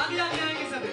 आगे आगे आएंगे सब।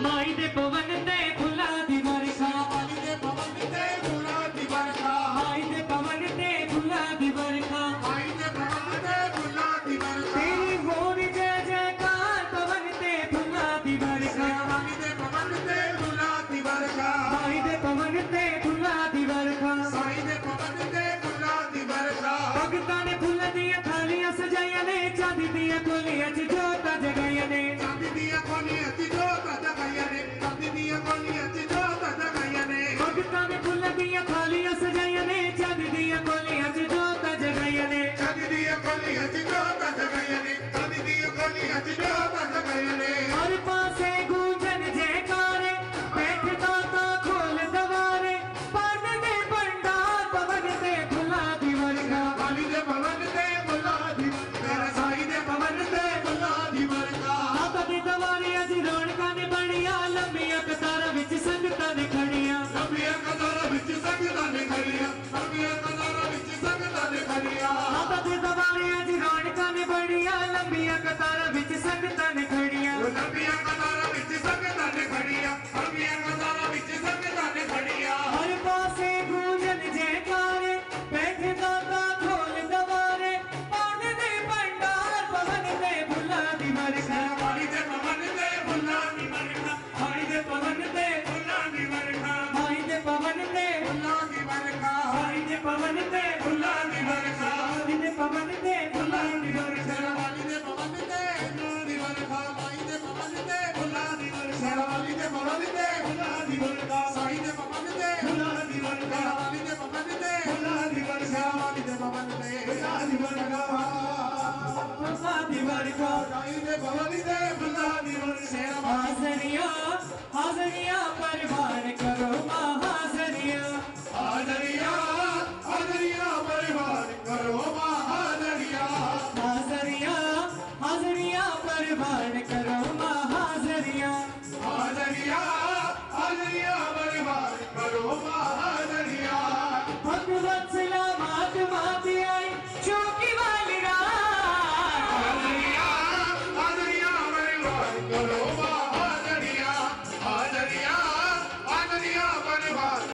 माई दे पवन ते फुला दी वर्षा, माई दे पवन ते फुला दी वर्षा, माई दे पवन ते फुला दी वर्षा, माई दे पवन ते फुला दी वर्षा, तेरी होर जय जयकार पवन ते फुला दी वर्षा, माई दे पवन ते फुला दी वर्षा, माई दे पवन ते फुला दी वर्षा, माई दे पवन ते फुला दी वर्षा। भगतां ने फुल दियां थालियां सजाइयां ने, चांदी दियां कोलियां च जोतां जगाइयां ने, चांदी दियां कोलियां च जोतां जगाइयां ने, चांदी दियां कोलियां च जोतां जगाइयां ने। भगतां ने फुल दियां थालियां सजाइयां ने, चांदी दियां कोलियां च जोतां जगाइयां ने, चांदी दियां कोलियां च जोतां जगाइयां ने, चांदी दियां कोलियां च जोतां जगाइयां ने। हर पासे गूंजन जयकारे, बैठ दाता खोल दवारे, पान दे भंडार पवन ते फुला दी वर्षा, माई दे पवन ते फुला दी मेरे साईं दे पवन ते फुला दी वर्षा। दाता दी दवारे अज रौनकां ने बणियां, लंबियां कतारां विच संगतां ने खड़ियां, लंबियां कतारां विच संगतां ने खड़ियां, लंबियां कतारां विच संगतां ने खड़ियां। दाता दी दवारे अज रौनकां ने बणियां, लंबियां कतारां विच संगतां ने खड़ियां, लंबियां कतारां विच संगतां ने खड़ियां, लंबियां कतारां विच संगतां ने खड़ियां। हर पासे गूंजन जयकारे, बैठ दाता खोल दवारे, पान दे भंडार पवन ते फुला दी वर्षा, माई दे पवन ते फुला दी वर्षा, माई दे पवन ते फुला दी वर्षा, माई दे पवन ते फुला दी वर्षा, माई दे पवन ते फुला दी वर्षा, माई दे पवन ते फुला दी वर्षा, माई दे पवन ते फुला दी वर्षा, माई दे पवन ते फुला दी वर्षा, माई दे पवन ते फुला दी वर्षा, साईं दे पवन ते फुला दी वर्षा, माई दे पवन ते फुला दी वर्षा, माई दे पवन ते फुला दी वर्षा, फुला दी वर्षा। साईं दे पवन ते फुला दी वर्षा। हाजरिया हाजरिया परवान करो महाजरिया, हाजरिया हाजरिया परिवार करो महाजरिया, हाजरिया हाजरिया परवान करो महाजरिया, हाजरिया